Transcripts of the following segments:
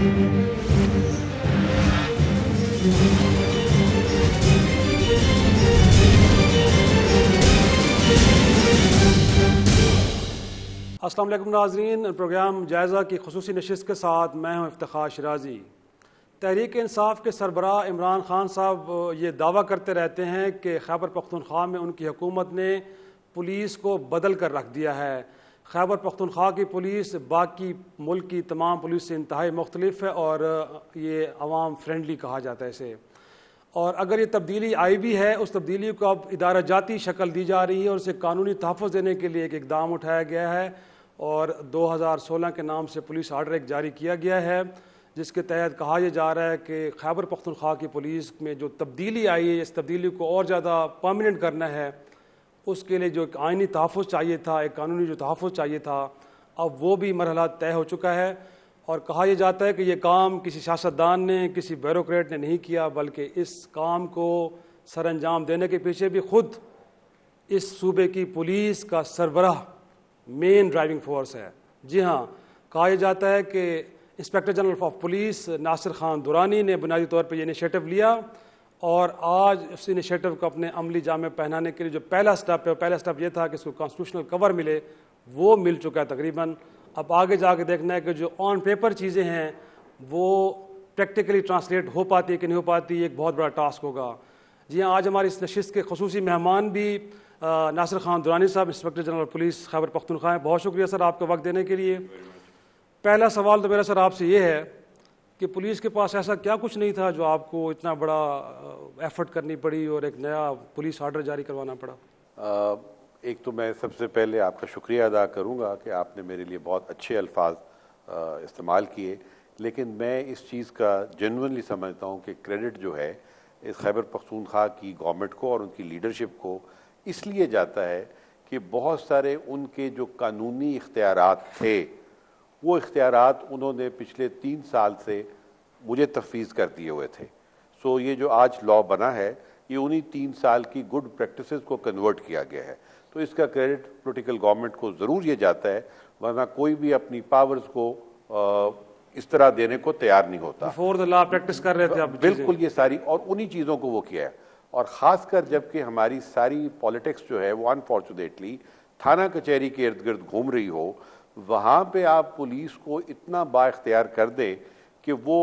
अस्सलाम वालेकुम नाज़रीन, प्रोग्राम जायज़ा की खुसूसी नशिस्त के साथ मैं हूँ इफ्तिखार शिराजी। तहरीक इंसाफ के सरबराह इमरान खान साहब ये दावा करते रहते हैं कि खैबर पख्तूनख्वा में उनकी हुकूमत ने पुलिस को बदल कर रख दिया है। खैबर पख्तूनख्वा की पुलिस बाकी मुल्क की तमाम पुलिस से इंतहाई मुख्तलिफ है और ये अवाम फ्रेंडली कहा जाता है इसे। और अगर ये तब्दीली आई भी है, उस तब्दीली को अब इदारा जाती शक्ल दी जा रही है और उसे कानूनी तहफ़्फ़ुज़ देने के लिए एक इक़दाम उठाया गया है और 2016 के नाम से पुलिस आर्डर एक जारी किया गया है, जिसके तहत कहा यह जा रहा है कि खैबर पख्तूनख्वा की पुलिस में जो तब्दीली आई है, इस तब्दीली को और ज़्यादा परमानेंट करना है। उसके लिए जो एक आइनी तहफ़्फ़ुज़ चाहिए था, एक कानूनी जो तहफ़्फ़ुज़ चाहिए था, अब वो भी मरहला तय हो चुका है। और कहा यह जाता है कि ये काम किसी सियासतदान ने, किसी ब्यूरोक्रेट ने नहीं किया, बल्कि इस काम को सर अंजाम देने के पीछे भी खुद इस सूबे की पुलिस का सरबराह मेन ड्राइविंग फोर्स है। जी हाँ, कहा यह जाता है कि inspector general of police Nasir Khan Durrani ने बुनियादी तौर पर यह इनिशिएटिव लिया और आज उस इनिशिएटिव को अपने अमली जामे पहनाने के लिए जो पहला स्टेप है, पहला स्टेप यह था कि इसको कॉन्स्टिट्यूशनल कवर मिले, वो मिल चुका है तकरीबन। अब आगे जाके देखना है कि जो ऑन पेपर चीज़ें हैं वो प्रैक्टिकली ट्रांसलेट हो पाती है कि नहीं हो पाती, एक बहुत बड़ा टास्क होगा। जी हाँ, आज हमारी इस नशिस्त के खुसूसी मेहमान भी नासिर खान दुरानी साहब, inspector general police Khyber Pakhtunkhwa हैं। बहुत शुक्रिया सर आपका वक्त देने के लिए। पहला सवाल तो मेरा सर आपसे ये है कि पुलिस के पास ऐसा क्या कुछ नहीं था जो आपको इतना बड़ा एफर्ट करनी पड़ी और एक नया पुलिस आर्डर जारी करवाना पड़ा? एक तो मैं सबसे पहले आपका शुक्रिया अदा करूंगा कि आपने मेरे लिए बहुत अच्छे अल्फाज इस्तेमाल किए, लेकिन मैं इस चीज़ का जेन्युइनली समझता हूं कि क्रेडिट जो है इस खैबर पख्तूनख्वा की गवर्नमेंट को और उनकी लीडरशिप को इसलिए जाता है कि बहुत सारे उनके जो कानूनी इख्तियारात थे, वो इख्तियारात उन्होंने पिछले 3 साल से मुझे तफवीज़ कर दिए हुए थे। सो ये जो आज लॉ बना है, ये उन्हीं 3 साल की गुड प्रैक्टिसेस को कन्वर्ट किया गया है। तो इसका क्रेडिट पॉलिटिकल गवर्नमेंट को ज़रूर ये जाता है, वरना कोई भी अपनी पावर्स को इस तरह देने को तैयार नहीं होता। बिफोर द लॉ प्रैक्टिस कर रहे थे आप? बिल्कुल, ये सारी और उन्हीं चीज़ों को वो किया है। और ख़ासकर जबकि हमारी सारी पॉलिटिक्स जो है वो अनफॉर्चुनेटली थाना कचहरी के इर्द गिर्द घूम रही हो, वहाँ पे आप पुलिस को इतना बाइख्तियार कर दें कि वो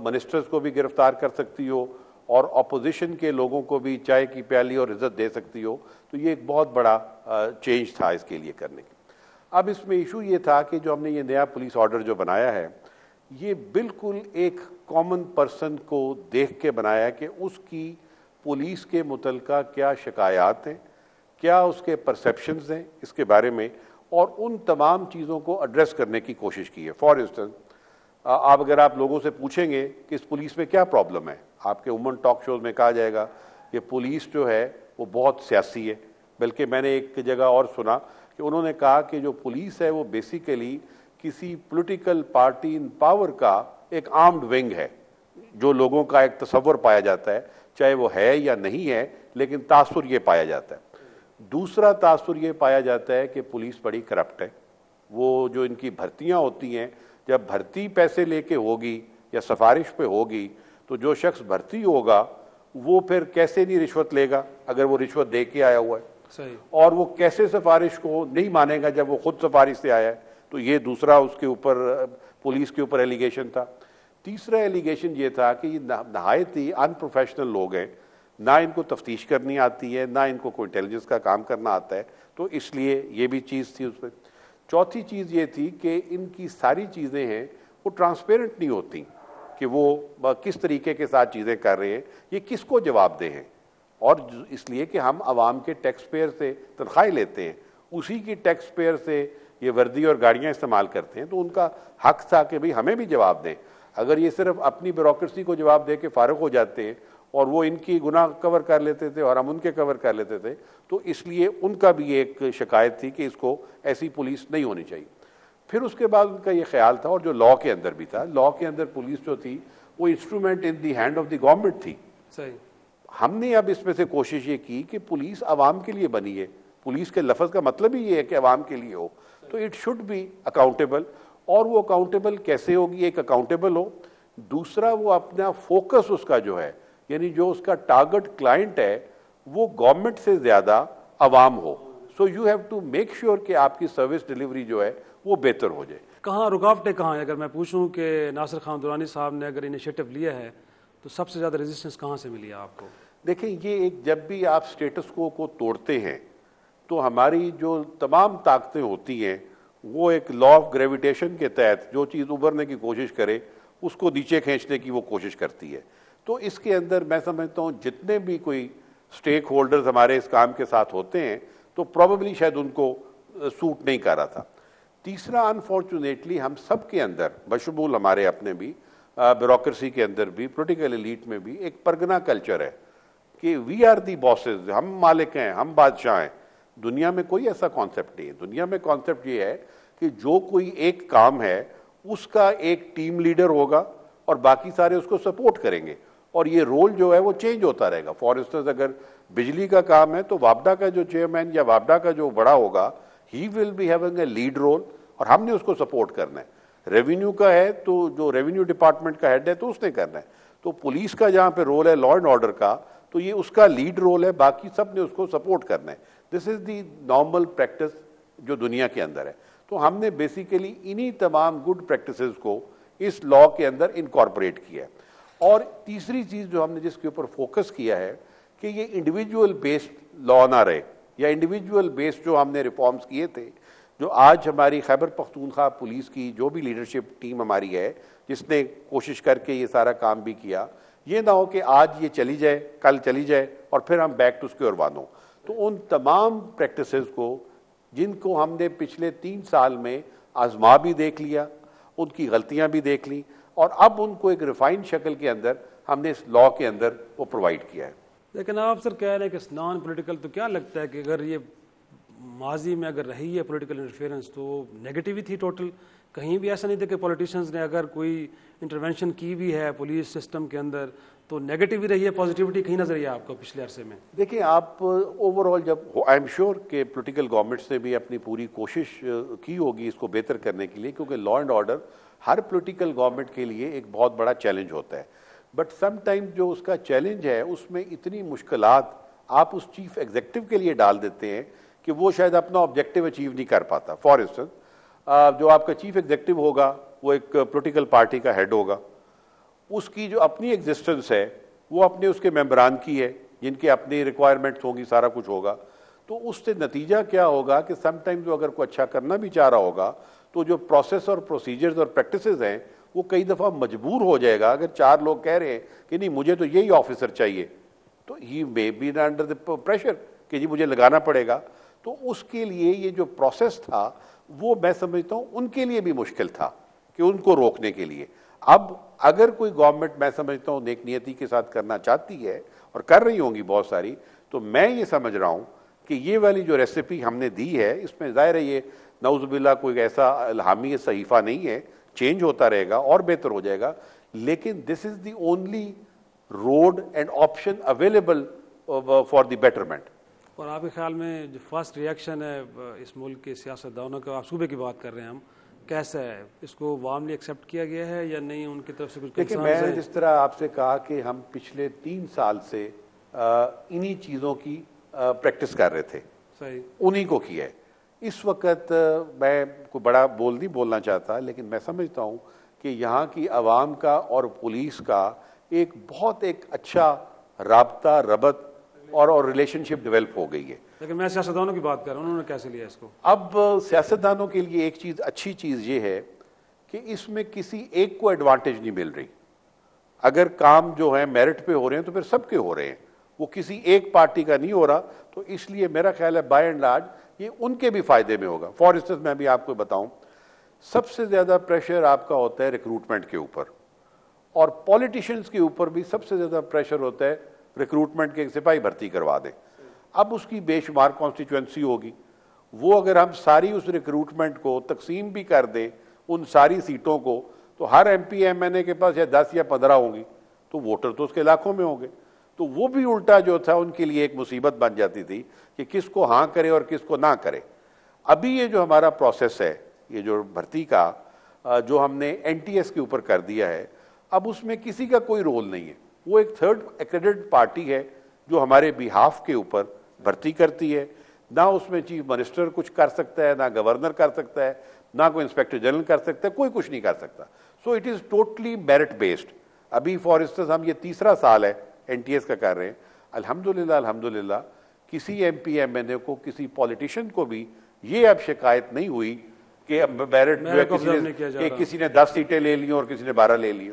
मिनिस्टर्स को भी गिरफ्तार कर सकती हो और अपोजिशन के लोगों को भी चाय की प्याली और इज्जत दे सकती हो, तो ये एक बहुत बड़ा चेंज था इसके लिए करने की। अब इसमें इशू ये था कि जो हमने ये नया पुलिस ऑर्डर जो बनाया है, ये बिल्कुल एक कॉमन पर्सन को देख के बनाया कि उसकी पुलिस के मुतल्लिका क्या शिकायत हैं, क्या उसके परसेप्शंस हैं इसके बारे में, और उन तमाम चीज़ों को एड्रेस करने की कोशिश की है। फॉर इंस्टेंस, अगर आप लोगों से पूछेंगे कि इस पुलिस में क्या प्रॉब्लम है, आपके वुमन टॉक शोज में कहा जाएगा कि पुलिस जो है वो बहुत सियासी है। बल्कि मैंने एक जगह और सुना कि उन्होंने कहा कि जो पुलिस है वो बेसिकली किसी पॉलिटिकल पार्टी इन पावर का एक आर्म्ड विंग है, जो लोगों का एक तस्वर पाया जाता है, चाहे वो है या नहीं है, लेकिन तासुर ये पाया जाता है। दूसरा तासुर ये पाया जाता है कि पुलिस बड़ी करप्ट है। वो जो इनकी भर्तियां होती हैं, जब भर्ती पैसे लेके होगी या सिफारिश पे होगी, तो जो शख्स भर्ती होगा वो फिर कैसे नहीं रिश्वत लेगा अगर वो रिश्वत दे के आया हुआ है। सही। और वो कैसे सिफारिश को नहीं मानेगा जब वो खुद सिफारिश से आया है। तो ये दूसरा उसके ऊपर पुलिस के ऊपर एलिगेशन था। तीसरा एलिगेशन ये था कि ये नहायत ही अनप्रोफेशनल लोग हैं, ना इनको तफ्तीश करनी आती है, ना इनको कोई इंटेलिजेंस का काम करना आता है, तो इसलिए ये भी चीज़ थी उसमें। चौथी चीज़ ये थी कि इनकी सारी चीज़ें हैं वो ट्रांसपेरेंट नहीं होती कि वो किस तरीके के साथ चीज़ें कर रहे हैं, ये किसको जवाबदेह हैं। और इसलिए कि हम आवाम के टैक्स पेयर से तनख्वाहें लेते हैं, उसी की टैक्स पेयर से ये वर्दी और गाड़ियाँ इस्तेमाल करते हैं, तो उनका हक था कि भाई हमें भी जवाब दें। अगर ये सिर्फ अपनी ब्यूरोक्रेसी को जवाब दे के फारुग हो जाते हैं और वो इनकी गुनाह कवर कर लेते थे और हम उनके कवर कर लेते थे, तो इसलिए उनका भी एक शिकायत थी कि इसको ऐसी पुलिस नहीं होनी चाहिए। फिर उसके बाद उनका ये ख्याल था, और जो लॉ के अंदर भी था, लॉ के अंदर पुलिस जो थी वो instrument in the hand of the government थी। सही। हमने अब इसमें से कोशिश ये की कि पुलिस आवाम के लिए बनी है, पुलिस के लफ्ज़ का मतलब ही ये है कि आवाम के लिए हो, तो इट शुड बी अकाउंटेबल। और वो अकाउंटेबल कैसे होगी? एक अकाउंटेबल हो, दूसरा वो अपना फोकस उसका जो है, यानी जो उसका टारगेट क्लाइंट है वो गवर्नमेंट से ज्यादा अवाम हो। So you have to make sure कि आपकी सर्विस डिलीवरी जो है वो बेहतर हो जाए। कहाँ रुकावटें कहाँ हैं? अगर मैं पूछूं कि नासिर खान दुरानी साहब ने अगर इनिशिएटिव लिया है तो सबसे ज़्यादा रेजिस्टेंस कहाँ से मिली है आपको? देखें, ये एक जब भी आप स्टेटस को तोड़ते हैं तो हमारी जो तमाम ताकतें होती हैं वो एक लॉ ऑफ ग्रेविटेशन के तहत जो चीज़ उभरने की कोशिश करे उसको नीचे खींचने की वो कोशिश करती है। तो इसके अंदर मैं समझता हूँ जितने भी कोई स्टेक होल्डर्स हमारे इस काम के साथ होते हैं तो प्रॉबेबली शायद उनको सूट नहीं कर रहा था। तीसरा, अनफॉर्चुनेटली हम सब के अंदर, बशमूल हमारे अपने भी ब्यूरोक्रेसी के अंदर भी, पॉलिटिकल एलीट में भी एक परगना कल्चर है कि वी आर दी बॉसेस, हम मालिक हैं, हम बादशाह हैं। दुनिया में कोई ऐसा कॉन्सेप्ट नहीं है। दुनिया में कॉन्सेप्ट ये है कि जो कोई एक काम है उसका एक टीम लीडर होगा और बाकी सारे उसको सपोर्ट करेंगे और ये रोल जो है वो चेंज होता रहेगा। फॉर इंस्टेंस अगर बिजली का काम है तो वापडा का जो चेयरमैन या वापडा का जो बड़ा होगा he will be having a lead role और हमने उसको सपोर्ट करना है। रेवेन्यू का है तो जो रेवेन्यू डिपार्टमेंट का हेड है तो उसने करना है। तो पुलिस का जहां पे रोल है लॉ एंड ऑर्डर का, तो ये उसका लीड रोल है, बाकी सब ने उसको सपोर्ट करना है। This is the normal practice जो दुनिया के अंदर है। तो हमने बेसिकली इन्हीं तमाम गुड प्रैक्टिसेस को इस लॉ के अंदर इनकॉर्पोरेट किया है। और तीसरी चीज जो हमने जिसके ऊपर फोकस किया है कि ये इंडिविजुअल बेस्ड लॉ ना रहे, या इंडिविजुअल बेस्ड जो हमने रिफॉर्म्स किए थे, जो आज हमारी खैबर पख्तूनख्वा पुलिस की जो भी लीडरशिप टीम हमारी है जिसने कोशिश करके ये सारा काम भी किया, ये ना हो कि आज ये चली जाए कल चली जाए और फिर हम बैक टू स्क्वायर वन हो। तो उन तमाम प्रैक्टिसेस को जिनको हमने पिछले 3 साल में आजमा भी देख लिया, उनकी गलतियां भी देख ली और अब उनको एक रिफाइंड शक्ल के अंदर हमने इस लॉ के अंदर वो प्रोवाइड किया है। लेकिन आप सर कह रहे हैं कि नॉन पॉलिटिकल, तो क्या लगता है कि अगर ये माजी में अगर रही है पॉलिटिकल इंटरफेरेंस तो नेगेटिव ही थी टोटल? कहीं भी ऐसा नहीं था कि पॉलिटिशियंस ने अगर कोई इंटरवेंशन की भी है पुलिस सिस्टम के अंदर तो नेगेटिव ही रही है, पॉजिटिविटी कहीं नजर आई आपको पिछले अरसे में? देखिए, आप ओवरऑल जब आई एम श्योर कि पॉलिटिकल गवर्नमेंट्स ने भी अपनी पूरी कोशिश की होगी इसको बेहतर करने के लिए, क्योंकि law and order her political government के लिए एक बहुत बड़ा चैलेंज होता है। बट समटाइम्स जो उसका चैलेंज है उसमें इतनी मुश्किलात आप उस चीफ एग्जीक्यूटिव के लिए डाल देते हैं कि वो शायद अपना ऑब्जेक्टिव अचीव नहीं कर पाता। फॉर इंस्टेंस, जो आपका चीफ एग्जीक्यूटिव होगा वो एक पॉलिटिकल पार्टी का हेड होगा, उसकी जो अपनी एग्जिस्टेंस है वो अपने उसके मेंबरान की है जिनकी अपनी रिक्वायरमेंट्स होंगी, सारा कुछ होगा। तो उससे नतीजा क्या होगा कि समटाइम्स जो अगर कोई अच्छा करना भी चाह रहा होगा तो जो प्रोसेस और प्रोसीजर्स और प्रैक्टिसेस हैं वो कई दफ़ा मजबूर हो जाएगा। अगर 4 लोग कह रहे हैं कि नहीं मुझे तो यही ऑफिसर चाहिए, तो he may be under the pressure कि जी मुझे लगाना पड़ेगा। तो उसके लिए ये जो प्रोसेस था वो मैं समझता हूँ उनके लिए भी मुश्किल था कि उनको रोकने के लिए। अब अगर कोई गवर्नमेंट मैं समझता हूँ नेक नियति के साथ करना चाहती है और कर रही होंगी बहुत सारी, तो मैं ये समझ रहा हूँ कि ये वाली जो रेसिपी हमने दी है इसमें ज़ाहिर है ये नौजुबिल्ला कोई ऐसा इल्हामी सहीफा नहीं है, चेंज होता रहेगा और बेहतर हो जाएगा। लेकिन this is the only road and option available for the betterment. और आपके ख्याल में जो फर्स्ट रिएक्शन है इस मुल्क के सियासतदानों का, आप सूबे की बात कर रहे हैं हम, कैसा है? इसको वार्मली एक्सेप्ट किया गया है या नहीं? उनकी तरफ से कुछ देखिए, मैं जिस तरह आपसे कहा कि हम पिछले 3 साल से इन्हीं चीज़ों की प्रैक्टिस कर रहे थे, सही उन्हीं को किया है। इस वक्त मैं कोई बड़ा बोल नहीं बोलना चाहता, लेकिन मैं समझता हूँ कि यहाँ की आवाम का और पुलिस का एक बहुत एक अच्छा राब्ता रबत और रिलेशनशिप डेवलप हो गई है। लेकिन मैं सियासतदानों की बात कर रहा हूँ, उन्होंने कैसे लिया इसको? अब सियासतदानों के लिए एक चीज अच्छी चीज ये है कि इसमें किसी एक को एडवांटेज नहीं मिल रही। अगर काम जो है मेरिट पे हो रहे हैं तो फिर सबके हो रहे हैं, वो किसी एक पार्टी का नहीं हो रहा। तो इसलिए मेरा ख्याल है बाय एंड लार्ज ये उनके भी फायदे में होगा। फॉर इंस्टेंस मैं भी आपको बताऊं, सबसे ज्यादा प्रेशर आपका होता है रिक्रूटमेंट के ऊपर, और पॉलिटिशियंस के ऊपर भी सबसे ज्यादा प्रेशर होता है रिक्रूटमेंट के, सिपाही भर्ती करवा दें। अब उसकी बेशुमार कॉन्स्टिट्यूएंसी होगी, वो अगर हम सारी उस रिक्रूटमेंट को तकसीम भी कर दें उन सारी सीटों को, तो हर एमपी एमएनए के पास या 10 या 15 होंगी, तो वोटर तो उसके लाखों में होंगे। तो वो भी उल्टा जो था उनके लिए एक मुसीबत बन जाती थी कि किसको हाँ करे और किसको ना करे। अभी ये जो हमारा प्रोसेस है, ये जो भर्ती का, जो हमने NTS के ऊपर कर दिया है, अब उसमें किसी का कोई रोल नहीं है। वो एक थर्ड एक्रेडिटेड पार्टी है जो हमारे बिहाफ के ऊपर भर्ती करती है। ना उसमें चीफ मिनिस्टर कुछ कर सकता है, ना गवर्नर कर सकता है, ना कोई इंस्पेक्टर जनरल कर सकता है, कोई कुछ नहीं कर सकता। So it is totally merit based. अभी फॉर इंस्टेंस हम ये 3रा साल है NTS का कर रहे हैं। अल्हम्दुलिल्लाह किसी MP MNA को, किसी पॉलिटिशियन को भी ये अब शिकायत नहीं हुई कि मेरिट जो है किसी ने 10 सीटें ले ली और किसी ने 12 ले ली।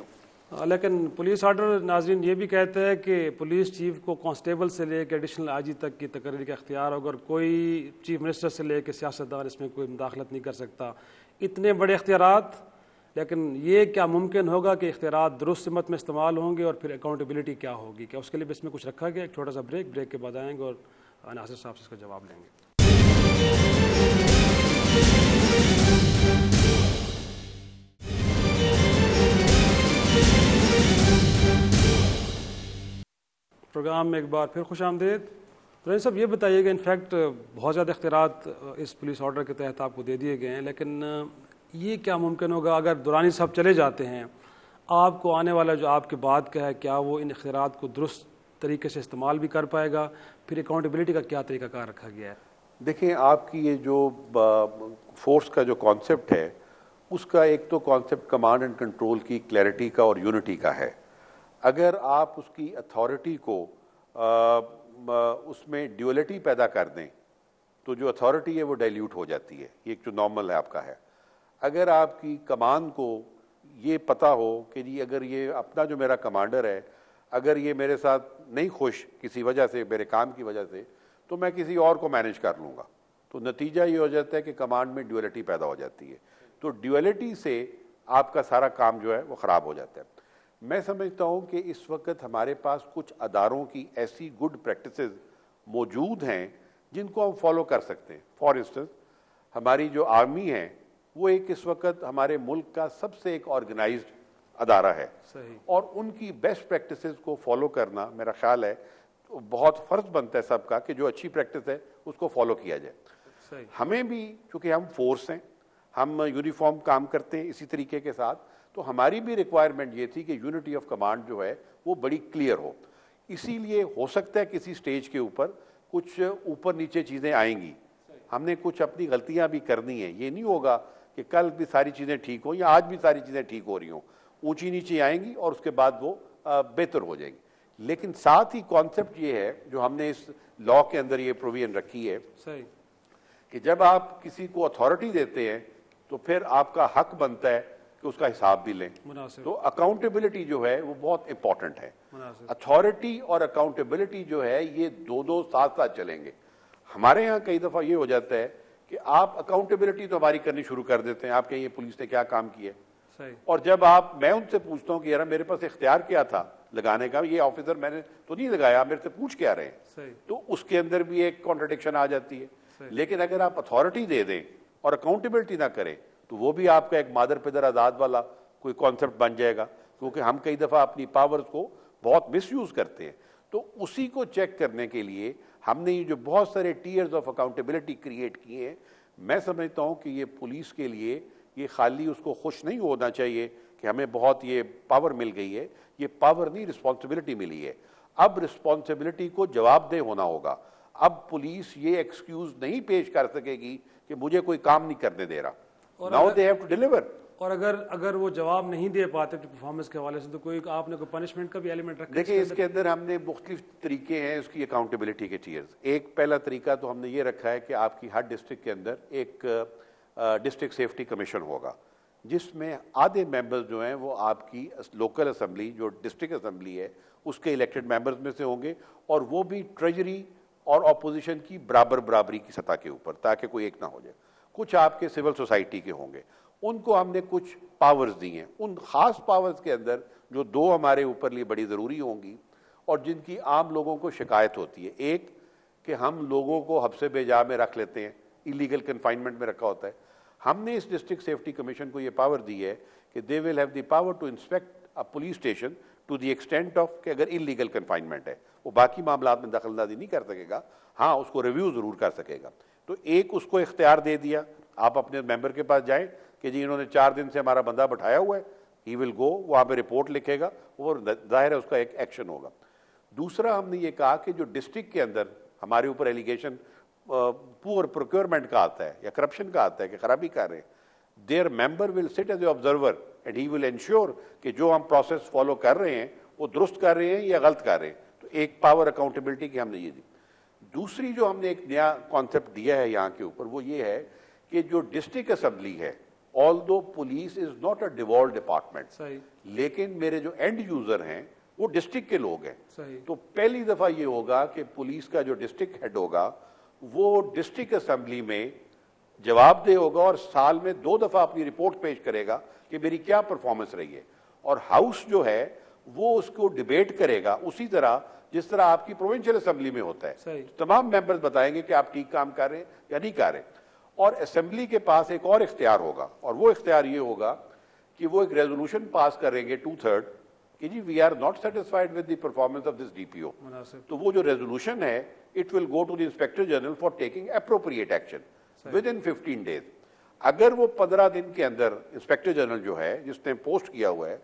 लेकिन पुलिस ऑर्डर नाजरीन ये भी कहते हैं कि पुलिस चीफ को कांस्टेबल से लेकर एडिशनल IG तक की तकरीर का इख्तियार होगा और कोई चीफ मिनिस्टर से लेकर सियासतदान इसमें कोई मुदाखलत नहीं कर सकता। इतने बड़े इख्तियारात, लेकिन ये क्या मुमकिन होगा कि इख्तियारात दुरुस्त सिमत में इस्तेमाल होंगे और फिर अकाउंटेबिलिटी क्या होगी? क्या उसके लिए भी इसमें कुछ रखा गया? एक छोटा सा ब्रेक के बाद आएंगे और नासिर साहब से इसका जवाब लेंगे। प्रोग्राम में एक बार फिर खुश आमदेद। तो सब ये बताइएगा, इनफैक्ट बहुत ज़्यादा इख्तियारात इस पुलिस ऑर्डर के तहत आपको दे दिए गए हैं, लेकिन ये क्या मुमकिन होगा अगर दुरानी साहब चले जाते हैं, आपको आने वाला जो आपके बाद का है, क्या वो इन इख्तियारात को दुरुस्त तरीके से इस्तेमाल भी कर पाएगा? फिर अकाउंटेबिलिटी का क्या तरीक़ाकार रखा गया है? देखिए, आपकी ये जो फोर्स का जो कॉन्सेप्ट है, उसका एक तो कॉन्सेप्ट कमांड एंड कंट्रोल की क्लैरिटी का और यूनिटी का है। अगर आप उसकी अथॉरिटी को उसमें ड्यूअलिटी पैदा कर दें तो जो अथॉरिटी है वो डाइल्यूट हो जाती है। ये एक जो नॉर्मल है आपका है। अगर आपकी कमान को ये पता हो कि जी अगर ये अपना जो मेरा कमांडर है, अगर ये मेरे साथ नहीं खुश किसी वजह से, मेरे काम की वजह से, तो मैं किसी और को मैनेज कर लूँगा, तो नतीजा ये हो जाता है कि कमांड में ड्यूअलिटी पैदा हो जाती है। तो ड्यूअलिटी से आपका सारा काम जो है वो ख़राब हो जाता है। मैं समझता हूँ कि इस वक्त हमारे पास कुछ अदारों की ऐसी गुड प्रैक्टिसेस मौजूद हैं जिनको हम फॉलो कर सकते हैं। फॉर इंस्टेंस, हमारी जो आर्मी है वो एक इस वक्त हमारे मुल्क का सबसे एक ऑर्गेनाइज्ड अदारा है। सही। और उनकी बेस्ट प्रैक्टिसेस को फॉलो करना मेरा ख्याल है तो बहुत फ़र्ज बनता है सबका कि जो अच्छी प्रैक्टिस है उसको फॉलो किया जाए। सही। हमें भी, चूँकि हम फोर्स हैं, हम यूनिफॉर्म काम करते हैं इसी तरीके के साथ, तो हमारी भी रिक्वायरमेंट ये थी कि यूनिटी ऑफ कमांड जो है वो बड़ी क्लियर हो। इसीलिए हो सकता है किसी स्टेज के ऊपर कुछ ऊपर नीचे चीज़ें आएंगी, हमने कुछ अपनी गलतियां भी करनी है। ये नहीं होगा कि कल भी सारी चीज़ें ठीक हो या आज भी सारी चीज़ें ठीक हो रही हों, ऊंची नीचे आएंगी और उसके बाद वो बेहतर हो जाएंगी। लेकिन साथ ही कॉन्सेप्ट ये है जो हमने इस लॉ के अंदर ये प्रोविजन रखी है कि जब आप किसी को अथॉरिटी देते हैं तो फिर आपका हक बनता है कि उसका हिसाब भी लें। तो अकाउंटेबिलिटी जो है वो बहुत इंपॉर्टेंट है। अथॉरिटी और अकाउंटेबिलिटी जो है ये दो साथ साथ चलेंगे। हमारे यहाँ कई दफा ये हो जाता है कि आप अकाउंटेबिलिटी तो हमारी करनी शुरू कर देते हैं, आप कहिए पुलिस ने क्या काम किया, और जब मैं उनसे पूछता हूँ कि यार मेरे पास इख्तियार क्या था लगाने का, ये ऑफिसर मैंने तो नहीं लगाया, मेरे से पूछ क्या रहे हैं, तो उसके अंदर भी एक कॉन्ट्रडिक्शन आ जाती है। लेकिन अगर आप अथॉरिटी दे दें और अकाउंटेबिलिटी ना करें तो वो भी आपका एक मादर पिदर आजाद वाला कोई कॉन्सेप्ट बन जाएगा, क्योंकि हम कई दफा अपनी पावर्स को बहुत मिसयूज करते हैं। तो उसी को चेक करने के लिए हमने ये जो बहुत सारे टीयर्स ऑफ अकाउंटेबिलिटी क्रिएट किए हैं, मैं समझता हूं कि ये पुलिस के लिए ये खाली उसको खुश नहीं होना चाहिए कि हमें बहुत ये पावर मिल गई है। ये पावर नहीं, रिस्पॉन्सिबिलिटी मिली है। अब रिस्पॉन्सिबिलिटी को जवाबदेह होना होगा। अब पुलिस ये एक्सक्यूज नहीं पेश कर सकेगी कि मुझे कोई काम नहीं करने दे रहा। Now they have to deliver. और अगर वो जवाब नहीं दे पाते परफॉर्मेंस के हवाले से तो कोई आपने कोई पनिशमेंट का भी एलिमेंट रखा? देखिए, इसके अंदर हमने मुख्तलिफ तरीके हैं उसकी अकाउंटेबिलिटी के टीयर्स। एक पहला तरीका तो हमने ये रखा है कि आपकी हर डिस्ट्रिक्ट के अंदर एक डिस्ट्रिक्ट सेफ्टी कमीशन होगा, जिसमें आधे मेंबर्स जो हैं वो आपकी लोकल असम्बली, जो डिस्ट्रिक्ट असम्बली है, उसके इलेक्टेड मेंबर्स में से होंगे, और वो भी ट्रेजरी और अपोजिशन की बराबरी की सतह के ऊपर, ताकि कोई एक ना हो जाए। कुछ आपके सिविल सोसाइटी के होंगे, उनको हमने कुछ पावर्स दी हैं। उन खास पावर्स के अंदर जो दो हमारे ऊपर लिए बड़ी ज़रूरी होंगी और जिनकी आम लोगों को शिकायत होती है। एक कि हम लोगों को हब्से बेजा में रख लेते हैं, इलीगल कन्फाइनमेंट में रखा होता है। हमने इस डिस्ट्रिक्ट सेफ्टी कमीशन को ये पावर दी है कि they will have the power to inspect a police station to the extent of कि अगर इलीगल कन्फाइनमेंट है, वो बाकी मामला में दखलंदाजी नहीं कर सकेगा, हाँ उसको रिव्यू ज़रूर कर सकेगा। तो एक उसको इख्तियार दे दिया, आप अपने मेंबर के पास जाएं कि कि जी इन्होंने 4 दिन से हमारा बंदा बैठाया हुआ है, ही विल गो, वहाँ पे रिपोर्ट लिखेगा और जाहिर है उसका एक एक्शन होगा। दूसरा हमने ये कहा कि जो डिस्ट्रिक्ट के अंदर हमारे ऊपर एलिगेशन पुअर प्रोक्योरमेंट का आता है या करप्शन का आता है कि खराबी कर रहे हैं, their member will sit as a observer and he will ensure कि जो हम प्रोसेस फॉलो कर रहे हैं वो दुरुस्त कर रहे हैं या गलत कर रहे हैं। तो एक पावर अकाउंटेबिलिटी की हमने ये दी। दूसरी जो हमने एक नया कॉन्सेप्ट दिया है यहाँ के ऊपर वो ये है कि जो डिस्ट्रिक्ट असेंबली है, although police is not a devolve department, लेकिन मेरे जो एंड यूजर हैं वो डिस्ट्रिक्ट के लोग हैं। तो पहली दफा ये होगा कि पुलिस का जो डिस्ट्रिक्ट हेड होगा वो डिस्ट्रिक्ट असेंबली में जवाबदेह होगा और साल में 2 दफा अपनी रिपोर्ट पेश करेगा कि मेरी क्या परफॉर्मेंस रही है, और हाउस जो है वो उसको डिबेट करेगा उसी तरह जिस तरह आपकी प्रोविंशियल असेंबली में होता है। तमाम मेंबर्स बताएंगे कि आप ठीक काम कर रहे हैं या नहीं कर रहे। और असेंबली के पास एक और इख्तियार होगा, और वो इख्तियार ये होगा कि वो एक रेजोल्यूशन पास करेंगे 2/3 कि जी we are not satisfied with the performance of this DPO. तो वो जो रेजोल्यूशन है it will go to the inspector general for taking appropriate action within 15 days. अगर वो 15 दिन के अंदर इंस्पेक्टर जनरल जो है जिसने पोस्ट किया हुआ है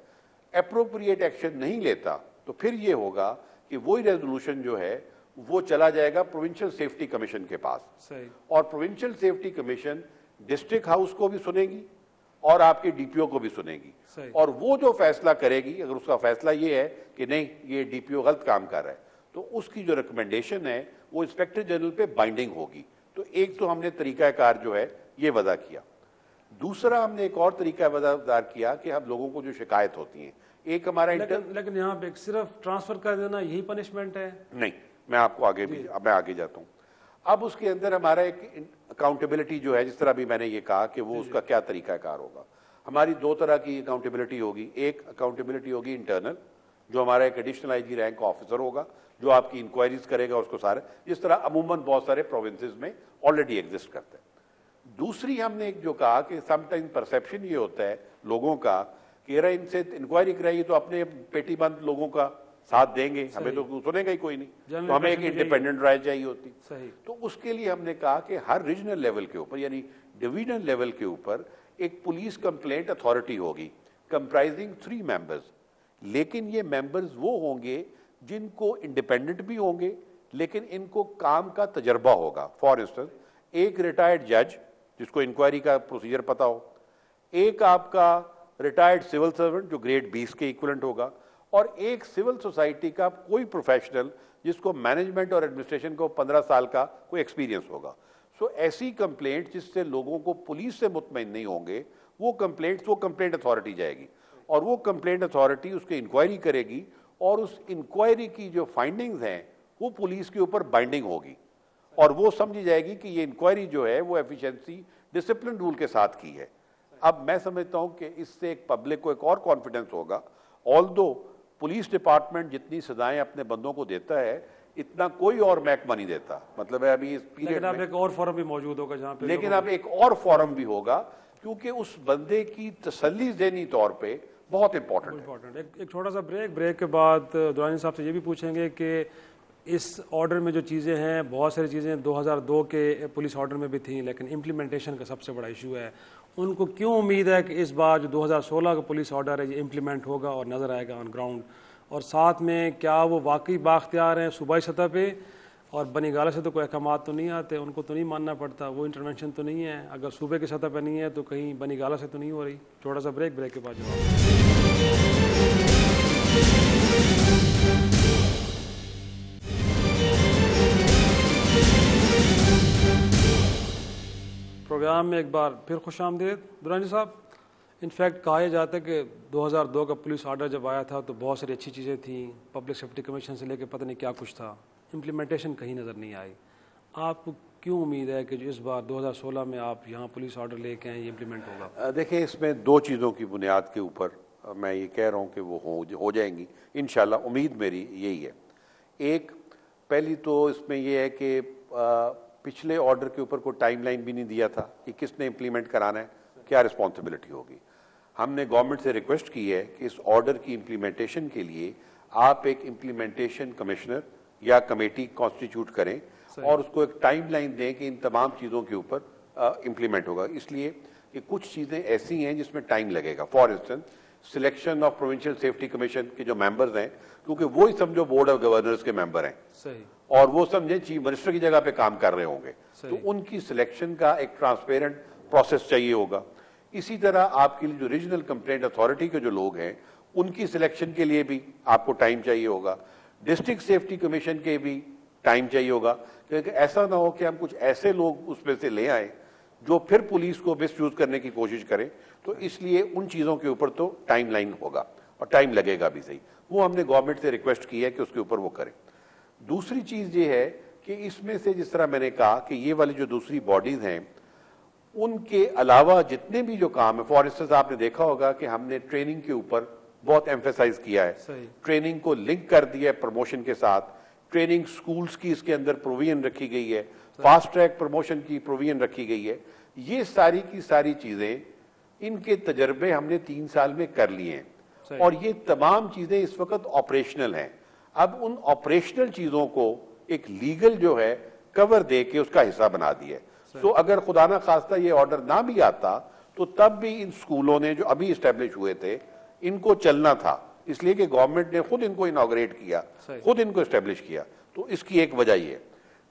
एप्रोप्रिएट एक्शन नहीं लेता, तो फिर ये होगा कि वही रेजोल्यूशन जो है वो चला जाएगा प्रोविंशियल सेफ्टी कमीशन के पास। और provincial safety commission district house को भी सुनेगी और आपके डीपीओ को भी सुनेगी, और वो जो फैसला करेगी, अगर उसका फैसला ये है कि नहीं ये डीपीओ गलत काम कर रहा है, तो उसकी जो रिकमेंडेशन है वो इंस्पेक्टर जनरल पे बाइंडिंग होगी। तो एक तो हमने तरीकाकार जो है ये वजह किया। दूसरा हमने एक और तरीका वजहदार किया कि हम लोगों को जो शिकायत होती है, एक हमारा लेकिन यहाँ पे सिर्फ ट्रांसफर कर देना यही पनिशमेंट है? नहीं, मैं आपको आगे भी मैं आगे जाता हूँ। अब उसके अंदर हमारा एक अकाउंटेबिलिटी जो है, जिस तरह भी मैंने ये कहा कि वो उसका क्या तरीकाकार होगा। हमारी 2 तरह की अकाउंटेबिलिटी होगी। एक अकाउंटेबिलिटी होगी इंटरनल, जो हमारा एक एडिशनल आईजी रैंक ऑफिसर होगा जो आपकी इंक्वायरीज करेगा उसको सारे, जिस तरह अमूमन बहुत सारे प्रोविंसेस में ऑलरेडी एग्जिस्ट करते हैं। दूसरी हमने एक जो कहा कि समटाइम परसेप्शन ये होता है लोगों का कि यार इनसे इंक्वायरी कराइए तो अपने पेटी बंद लोगों का साथ देंगे, हमें तो सुनेगा ही कोई नहीं, तो हमें एक इंडिपेंडेंट राय चाहिए होती। तो उसके लिए हमने कहा कि हर रीजनल लेवल के ऊपर यानी डिवीजन लेवल के ऊपर एक पुलिस कंप्लेंट अथॉरिटी होगी कंप्राइजिंग 3 मेंबर्स। लेकिन ये मेंबर्स वो होंगे जिनको इंडिपेंडेंट भी होंगे लेकिन इनको काम का तजर्बा होगा। फॉर इंस्टेंस एक रिटायर्ड जज जिसको इंक्वायरी का प्रोसीजर पता हो, एक आपका रिटायर्ड सिविल सर्वेंट जो ग्रेड 20 के इक्विवेलेंट होगा, और एक सिविल सोसाइटी का कोई प्रोफेशनल जिसको मैनेजमेंट और एडमिनिस्ट्रेशन को 15 साल का कोई एक्सपीरियंस होगा। सो ऐसी कंप्लेंट जिससे लोगों को पुलिस से मुतमईन नहीं होंगे वो कंप्लेंट अथॉरिटी जाएगी, और वो कंप्लेंट अथॉरिटी उसकी इंक्वायरी करेगी, और उस इंक्वायरी की जो फाइंडिंग्स हैं वो पुलिस के ऊपर बाइंडिंग होगी, और वो समझी जाएगी कि ये इंक्वायरी जो है वो एफिशिएंसी डिसिप्लिन रूल के साथ की है। अब मैं समझता हूं कि इससे एक पब्लिक को एक और कॉन्फिडेंस होगा। ऑल्दो पुलिस डिपार्टमेंट जितनी सजाएं अपने बंदों को देता है इतना कोई और महकमा नहीं देता, मतलब है अभी इस पीरियड में एक और फोरम भी मौजूद होगा जहां पे, लेकिन अब एक और फोरम भी होगा क्योंकि उस बंदे की तसल्ली ज़हनी तौर पे बहुत इंपॉर्टेंट है। एक छोटा सा ब्रेक के बाद दुरानी साहब से ये भी पूछेंगे कि इस ऑर्डर में जो चीज़ें हैं, बहुत सारी चीज़ें 2002 के पुलिस ऑर्डर में भी थी, लेकिन इम्प्लीमेंटेशन का सबसे बड़ा इशू है। उनको क्यों उम्मीद है कि इस बार जो 2016 का पुलिस ऑर्डर है ये इम्प्लीमेंट होगा और नज़र आएगा ऑन ग्राउंड, और साथ में क्या वो वाकई बाख्तियार हैं सूबाई सतह पे, और बनी गाला से तो कोई अहकाम तो नहीं आते, उनको तो नहीं मानना पड़ता, वो इंटरवेंशन तो नहीं है, अगर सूबे की सतह पर नहीं है तो कहीं बनी गाला से तो नहीं हो रही। छोटा सा ब्रेक के बाद जवाब। प्रोग्राम में एक बार फिर खुश आमदीद दुरानी साहब। इनफैक्ट कहा जाता है कि 2002 का पुलिस ऑर्डर जब आया था तो बहुत सारी अच्छी चीज़ें थी, पब्लिक सेफ्टी कमीशन से लेकर पता नहीं क्या कुछ था, इम्प्लीमेंटेशन कहीं नज़र नहीं आई। आपको क्यों उम्मीद है कि जो इस बार 2016 में आप यहाँ पुलिस ऑर्डर लेके आए ये इम्प्लीमेंट होगा? देखिए, इसमें 2 चीज़ों की बुनियाद के ऊपर मैं ये कह रहा हूँ कि वो हो जाएंगी इंशाल्लाह, उम्मीद मेरी यही है। एक पहली तो इसमें यह है कि पिछले ऑर्डर के ऊपर कोई टाइमलाइन भी नहीं दिया था कि किसने इम्प्लीमेंट कराना है, क्या रिस्पॉन्सिबिलिटी होगी। हमने गवर्नमेंट से रिक्वेस्ट की है कि इस ऑर्डर की इम्प्लीमेंटेशन के लिए आप एक इम्प्लीमेंटेशन कमिश्नर या कमेटी कॉन्स्टिट्यूट करें और उसको एक टाइमलाइन दें कि इन तमाम चीज़ों के ऊपर इम्प्लीमेंट होगा। इसलिए कि कुछ चीजें ऐसी हैं जिसमें टाइम लगेगा। For instance selection of provincial safety commission के जो मेंबर्स हैं, क्योंकि वो ही समझो बोर्ड ऑफ गवर्नर्स के मेंबर हैं, सही, और वो समझे चीफ मिनिस्टर की जगह पे काम कर रहे होंगे, तो उनकी सिलेक्शन का एक ट्रांसपेरेंट प्रोसेस चाहिए होगा। इसी तरह आपके लिए जो रीजनल कंप्लेंट अथॉरिटी के जो लोग हैं उनकी सिलेक्शन के लिए भी आपको टाइम चाहिए होगा। डिस्ट्रिक्ट सेफ्टी कमीशन के भी टाइम चाहिए होगा, क्योंकि ऐसा ना हो कि हम कुछ ऐसे लोग उसमें से ले आए जो फिर पुलिस को मिसयूज करने की कोशिश करें। तो इसलिए उन चीजों के ऊपर तो टाइम लाइन होगा और टाइम लगेगा भी सही। वो हमने गवर्नमेंट से रिक्वेस्ट की है कि उसके ऊपर वो करें। दूसरी चीज ये है कि इसमें से जिस तरह मैंने कहा कि ये वाली जो दूसरी बॉडीज हैं उनके अलावा जितने भी जो काम है, फॉर इंस्टेंस आपने देखा होगा कि हमने ट्रेनिंग के ऊपर बहुत एम्फेसाइज किया है, ट्रेनिंग को लिंक कर दिया है प्रमोशन के साथ। ट्रेनिंग स्कूल्स की इसके अंदर प्रोविजन रखी गई है, फास्ट ट्रैक प्रमोशन की प्रोविजन रखी गई है। ये सारी की सारी चीजें, इनके तजर्बे हमने 3 साल में कर लिए हैं और ये तमाम चीजें इस वक्त ऑपरेशनल हैं। अब उन ऑपरेशनल चीजों को एक लीगल जो है कवर दे के उसका हिस्सा बना दिया है। तो अगर खुदा ना खास्ता ये ऑर्डर ना भी आता तो तब भी इन स्कूलों ने जो अभी इस्टेब्लिश हुए थे इनको चलना था, इसलिए कि गवर्नमेंट ने खुद इनको इनॉग्रेट किया, खुद इनको इस्टेब्लिश किया। तो इसकी एक वजह ये है।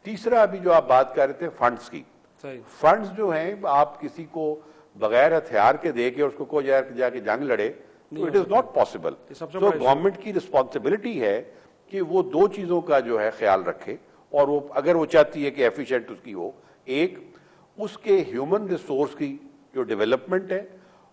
तीसरा, अभी जो आप बात कर रहे थे फंड्स की, फंड्स जो हैं आप किसी को बगैर हथियार के दे के उसको को जाके जंग लड़े, तो इट इज नॉट पॉसिबल। तो गवर्नमेंट की रिस्पॉन्सिबिलिटी है कि वो दो चीजों का जो है ख्याल रखे, और वो अगर वो चाहती है कि एफिशिएंट उसकी हो, एक उसके ह्यूमन रिसोर्स की जो डेवलपमेंट है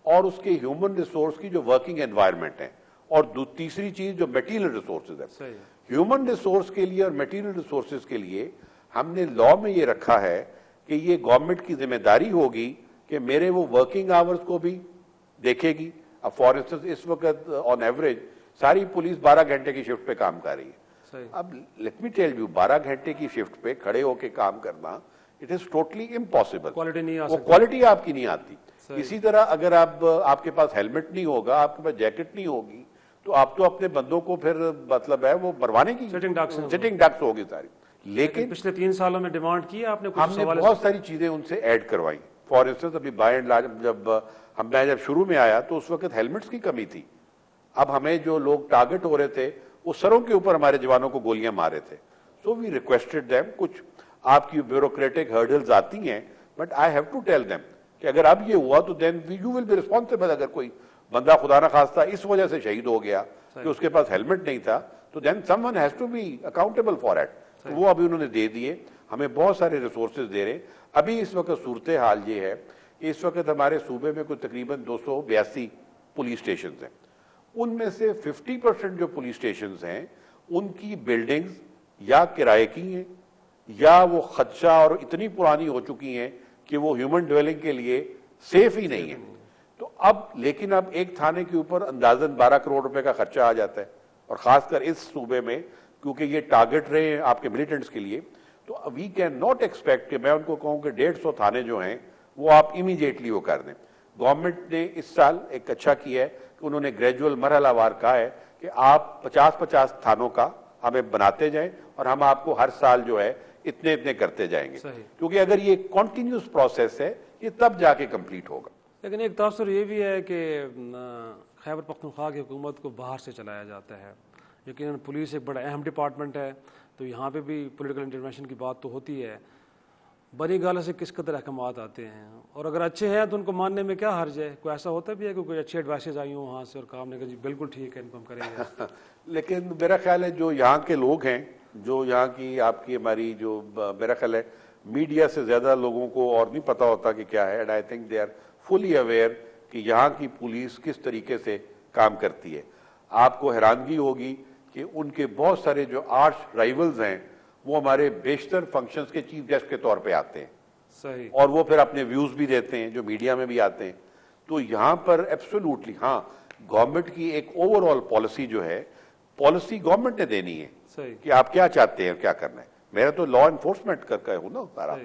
और उसके ह्यूमन रिसोर्स की जो वर्किंग एनवायरनमेंट है, और तीसरी चीज जो मटेरियल रिसोर्सेज है। ह्यूमन रिसोर्स के लिए और मटेरियल रिसोर्सेज के लिए हमने लॉ में ये रखा है कि ये गवर्नमेंट की जिम्मेदारी होगी कि मेरे वो वर्किंग आवर्स को भी देखेगी। अब फॉर इंस्टेंस इस वक्त ऑन एवरेज सारी पुलिस 12 घंटे की शिफ्ट पे काम कर रही है। अब लेट मी टेल यू, 12 घंटे की शिफ्ट पे खड़े होके काम करना इट इज टोटली इम्पॉसिबल। वो क्वालिटी आपकी नहीं आती। इसी तरह अगर आपके पास हेलमेट नहीं होगा, आपके पास जैकेट नहीं होगी, तो आप तो अपने बंदों को फिर मतलब है वो मरवाने की सिटिंग डक्स होगी सारी। लेकिन पिछले 3 सालों में डिमांड की आपने, हमने बहुत सारी चीजें उनसे ऐड करवाई। फॉर इंस्टेंस अभी बाय एंड लार्ज जब शुरू में आया तो उस वक्त हेलमेट्स की कमी थी। अब हमें जो लोग टारगेट हो रहे थे वो सरों के ऊपर हमारे जवानों को गोलियां मार रहे थे। सो वी रिक्वेस्टेड देम, कुछ आपकी ब्यूरोक्रेटिक हर्डल्स आती हैं, but I have to tell them कि अगर अब ये हुआ तो then you will be responsible. अगर कोई बंदा खुदा ना खास्ता इस वजह से शहीद हो गया कि उसके पास हेलमेट नहीं था, तो then someone has to be accountable for it. तो वो अभी उन्होंने दे दिए, हमें बहुत सारे रिसोर्सेज दे रहे। अभी इस वक्त सूरत हाल ये है कि इस वक्त हमारे सूबे में कोई तकरीबन 282 पुलिस स्टेशन हैं। उनमें से 50% जो पुलिस स्टेशन हैं उनकी बिल्डिंग्स या किराए की हैं या वो खदशा और इतनी पुरानी हो चुकी हैं कि वो ह्यूमन ड्वेलिंग के लिए सेफ ही नहीं है। तो अब लेकिन अब एक थाने के ऊपर अंदाजन 12 करोड़ रुपए का खर्चा आ जाता है, और खासकर इस सूबे में क्योंकि ये टारगेट रहे हैं आपके मिलिटेंट्स के लिए, तो वी कैन नॉट एक्सपेक्ट कि मैं उनको कहूं कि 150 थाने जो हैं वो आप इमीडिएटली वो कर दें। गवर्नमेंट ने इस साल एक अच्छा किया है कि उन्होंने ग्रेजुअल मरहलावार कहा है कि आप 50-50 थानों का हमें बनाते जाएं और हम आपको हर साल जो है इतने इतने करते जाएंगे, क्योंकि अगर ये कॉन्टिन्यूस प्रोसेस है ये तब जाके कंप्लीट होगा। लेकिन एक तासुर ये भी है कि खैबर पख्तूनख्वा की हुकूमत को बाहर से चलाया जाता है। लेकिन पुलिस एक बड़ा अहम डिपार्टमेंट है, तो यहाँ पे भी पॉलिटिकल इंटरवेंशन की बात तो होती है। बनी गाला से किस कदर अहकामात आते हैं, और अगर अच्छे हैं तो उनको मानने में क्या हर्ज है? कोई ऐसा होता भी है कि कोई अच्छी एडवाइसेज आई हो वहाँ से और काम ने कहा जी बिल्कुल ठीक है इनको हम करेंगे? लेकिन मेरा ख्याल है जो यहाँ के लोग हैं, जो यहाँ की आपकी हमारी जो मेरा ख्याल है मीडिया से ज्यादा लोगों को और नहीं पता होता कि क्या है, and I think they are fully aware कि यहाँ की पुलिस किस तरीके से काम करती है। आपको हैरानगी होगी कि उनके बहुत सारे जो आर्च राइवल्स हैं वो हमारे बेशतर फंक्शंस के चीफ गेस्ट के तौर पे आते हैं। सही। और वो फिर अपने व्यूज भी देते हैं जो मीडिया में भी आते हैं। तो यहाँ पर एब्सोल्युटली हाँ, गवर्नमेंट की एक ओवरऑल पॉलिसी जो है, पॉलिसी गवर्नमेंट ने देनी है कि आप क्या चाहते हैं, क्या करना है। मेरा तो लॉ एनफोर्समेंट करके हूं ना सारा,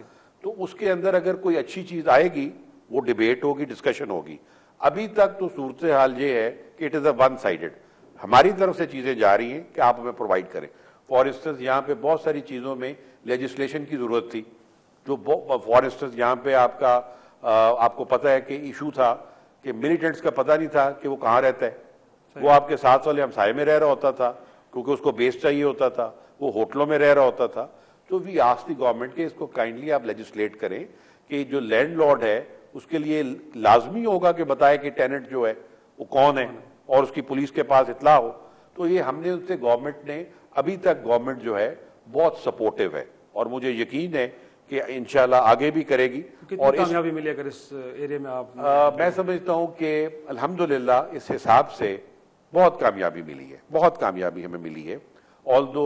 तो उसके अंदर अगर कोई अच्छी चीज आएगी वो डिबेट होगी, डिस्कशन होगी। अभी तक तो सूरत हाल ये है कि it is a one sided. हमारी तरफ से चीजें जा रही हैं कि आप हमें प्रोवाइड करें। फॉर इंस्टेंस यहाँ पे बहुत सारी चीजों में लेजिस्लेशन की जरूरत थी, जो फॉर इंस्टेंस यहाँ पे आपका आपको पता है कि इशू था कि मिलिटेंट्स का पता नहीं था कि वो कहाँ रहता है, वो आपके साथ वाले हमसाये में रह रहा होता था क्योंकि उसको बेस चाहिए होता था, वो होटलों में रह रहा होता था। तो वी आस्क्ड द गवर्नमेंट कि इसको काइंडली आप लेजिस्लेट करें कि जो लैंडलॉर्ड है उसके लिए लाजमी होगा कि बताए कि टेनेंट जो है वो कौन है और उसकी पुलिस के पास इतला हो। तो ये हमने उससे गवर्नमेंट ने अभी तक गवर्नमेंट जो है बहुत सपोर्टिव है और मुझे यकीन है कि इंशाल्लाह आगे भी करेगी। और कामयाबी मिली अगर इस एरिया में आप मैं समझता हूं कि अल्हम्दुलिल्लाह इस हिसाब से बहुत कामयाबी मिली है, बहुत कामयाबी हमें मिली है। ऑल्दो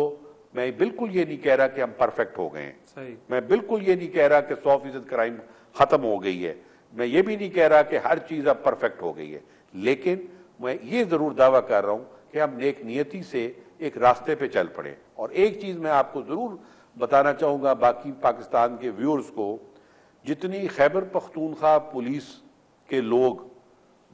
मैं बिल्कुल ये नहीं कह रहा कि हम परफेक्ट हो गए हैं, मैं बिल्कुल ये नहीं कह रहा कि 100% क्राइम खत्म हो गई है, मैं ये भी नहीं कह रहा कि हर चीज अब परफेक्ट हो गई है, लेकिन मैं ये जरूर दावा कर रहा हूं कि हम नेक नियति से एक रास्ते पे चल पड़े। और एक चीज मैं आपको जरूर बताना चाहूंगा बाकी पाकिस्तान के व्यूअर्स को, जितनी खैबर पख्तूनख्वा पुलिस के लोग